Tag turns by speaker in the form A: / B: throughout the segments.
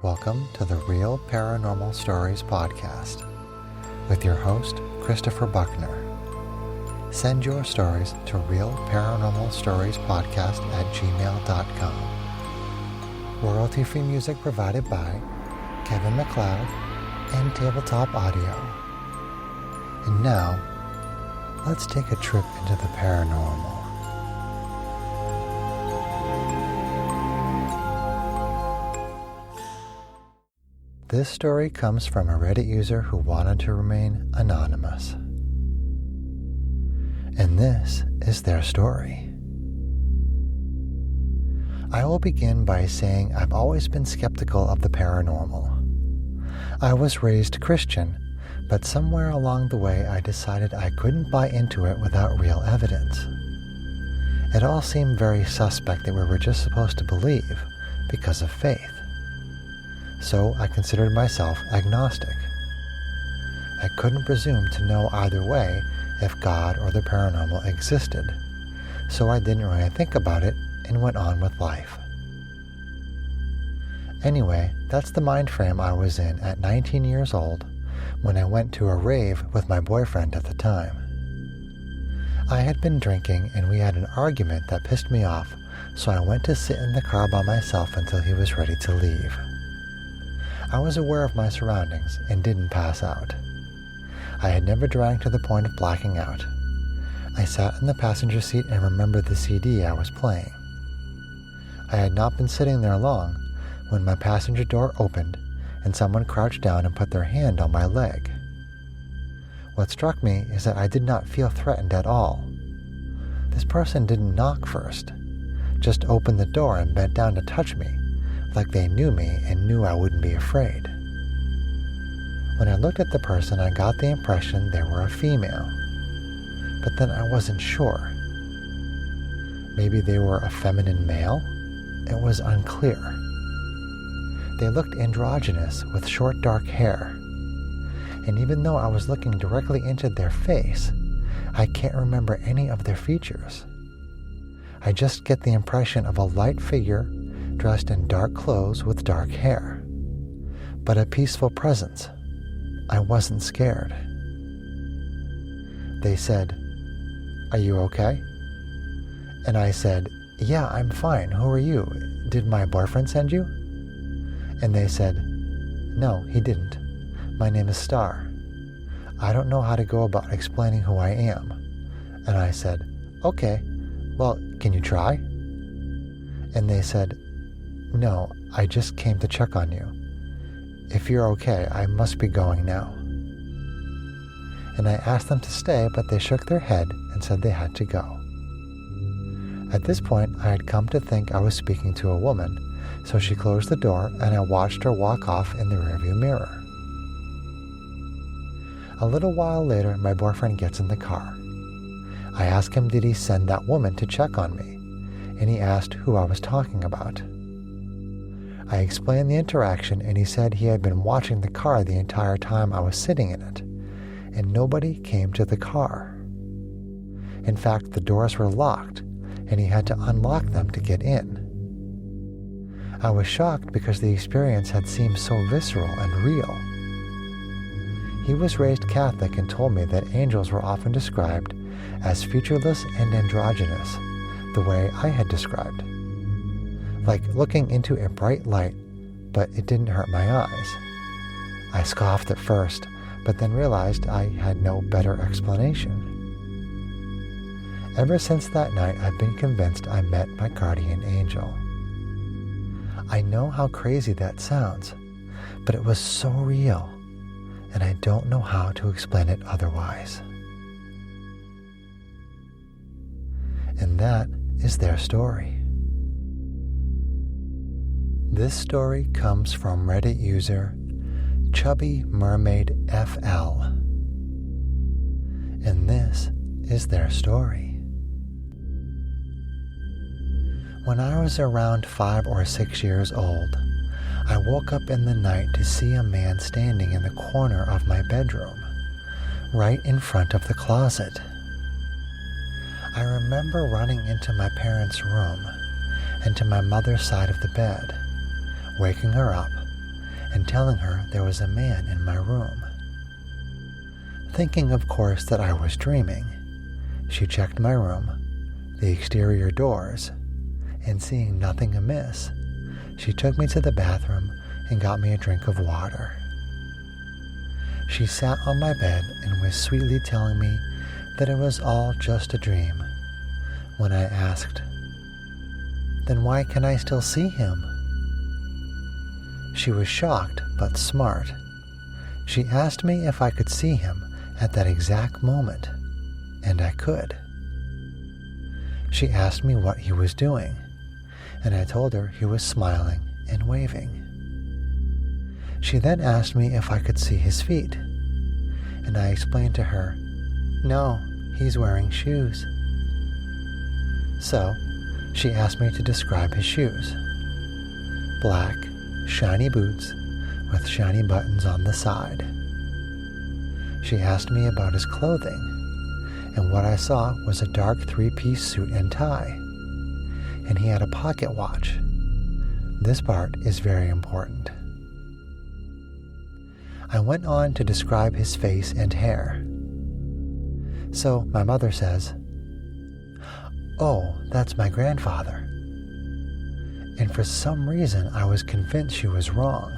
A: Welcome to the Real Paranormal Stories podcast with your host, Christopher Buckner. Send your stories to realparanormalstoriespodcast@gmail.com. Royalty-free music provided by Kevin MacLeod and Tabletop Audio. And now, let's take a trip into the paranormal. This story comes from a Reddit user who wanted to remain anonymous. And this is their story. I will begin by saying I've always been skeptical of the paranormal. I was raised Christian, but somewhere along the way I decided I couldn't buy into it without real evidence. It all seemed very suspect that we were just supposed to believe because of faith. So I considered myself agnostic. I couldn't presume to know either way if God or the paranormal existed, so I didn't really think about it and went on with life. Anyway, that's the mind frame I was in at 19 years old when I went to a rave with my boyfriend at the time. I had been drinking and we had an argument that pissed me off, so I went to sit in the car by myself until he was ready to leave. I was aware of my surroundings and didn't pass out. I had never drank to the point of blacking out. I sat in the passenger seat and remembered the CD I was playing. I had not been sitting there long when my passenger door opened and someone crouched down and put their hand on my leg. What struck me is that I did not feel threatened at all. This person didn't knock first, just opened the door and bent down to touch me, like they knew me and knew I wouldn't be afraid. When I looked at the person, I got the impression they were a female, but then I wasn't sure. Maybe they were a feminine male? It was unclear. They looked androgynous with short dark hair, and even though I was looking directly into their face, I can't remember any of their features. I just get the impression of a light figure dressed in dark clothes with dark hair, but a peaceful presence. I wasn't scared. They said, "Are you okay?" And I said, "Yeah, I'm fine. Who are you? Did my boyfriend send you?" And they said, "No, he didn't. My name is Star. I don't know how to go about explaining who I am." And I said, "Okay, well, can you try?" And they said, "No, I just came to check on you. If you're okay, I must be going now." And I asked them to stay, but they shook their head and said they had to go. At this point, I had come to think I was speaking to a woman, so she closed the door and I watched her walk off in the rearview mirror. A little while later, my boyfriend gets in the car. I asked him did he send that woman to check on me, and he asked who I was talking about. I explained the interaction and he said he had been watching the car the entire time I was sitting in it, and nobody came to the car. In fact, the doors were locked and he had to unlock them to get in. I was shocked because the experience had seemed so visceral and real. He was raised Catholic and told me that angels were often described as featureless and androgynous, the way I had described. Like looking into a bright light, but it didn't hurt my eyes. I scoffed at first, but then realized I had no better explanation. Ever since that night, I've been convinced I met my guardian angel. I know how crazy that sounds, but it was so real, and I don't know how to explain it otherwise. And that is their story. This story comes from Reddit user Chubby Mermaid FL. And this is their story. When I was around 5 or 6 years old, I woke up in the night to see a man standing in the corner of my bedroom, right in front of the closet. I remember running into my parents' room and to my mother's side of the bed, waking her up, and telling her there was a man in my room. Thinking, of course, that I was dreaming, she checked my room, the exterior doors, and seeing nothing amiss, she took me to the bathroom and got me a drink of water. She sat on my bed and was sweetly telling me that it was all just a dream. When I asked, "Then why can I still see him?" She was shocked but smart. She asked me if I could see him at that exact moment, and I could. She asked me what he was doing, and I told her he was smiling and waving. She then asked me if I could see his feet, and I explained to her, "No, he's wearing shoes." So, she asked me to describe his shoes. Black, shiny boots with shiny buttons on the side. She asked me about his clothing, and what I saw was a dark 3-piece suit and tie, and he had a pocket watch. This part is very important. I went on to describe his face and hair. So my mother says, "Oh, that's my grandfather." And for some reason I was convinced she was wrong.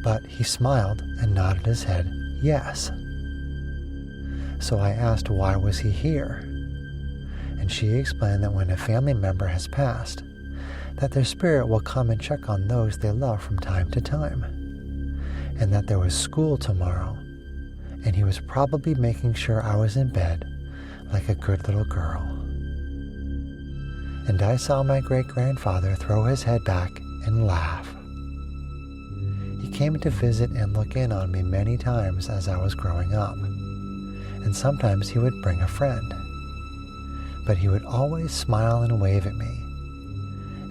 A: But he smiled and nodded his head, yes. So I asked why was he here? And she explained that when a family member has passed, that their spirit will come and check on those they love from time to time, and that there was school tomorrow, and he was probably making sure I was in bed like a good little girl. And I saw my great-grandfather throw his head back and laugh. He came to visit and look in on me many times as I was growing up, and sometimes he would bring a friend. But he would always smile and wave at me,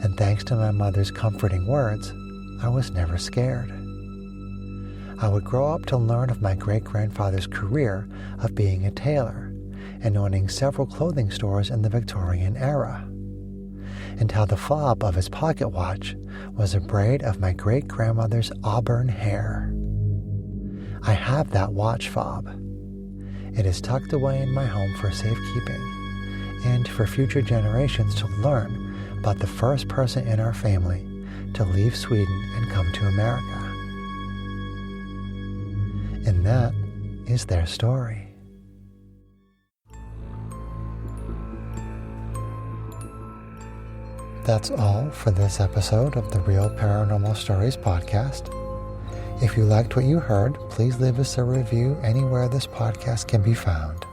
A: and thanks to my mother's comforting words, I was never scared. I would grow up to learn of my great-grandfather's career of being a tailor and owning several clothing stores in the Victorian era, and how the fob of his pocket watch was a braid of my great-grandmother's auburn hair. I have that watch fob. It is tucked away in my home for safekeeping and for future generations to learn about the first person in our family to leave Sweden and come to America. And that is their story. That's all for this episode of the Real Paranormal Stories podcast. If you liked what you heard, please leave us a review anywhere this podcast can be found.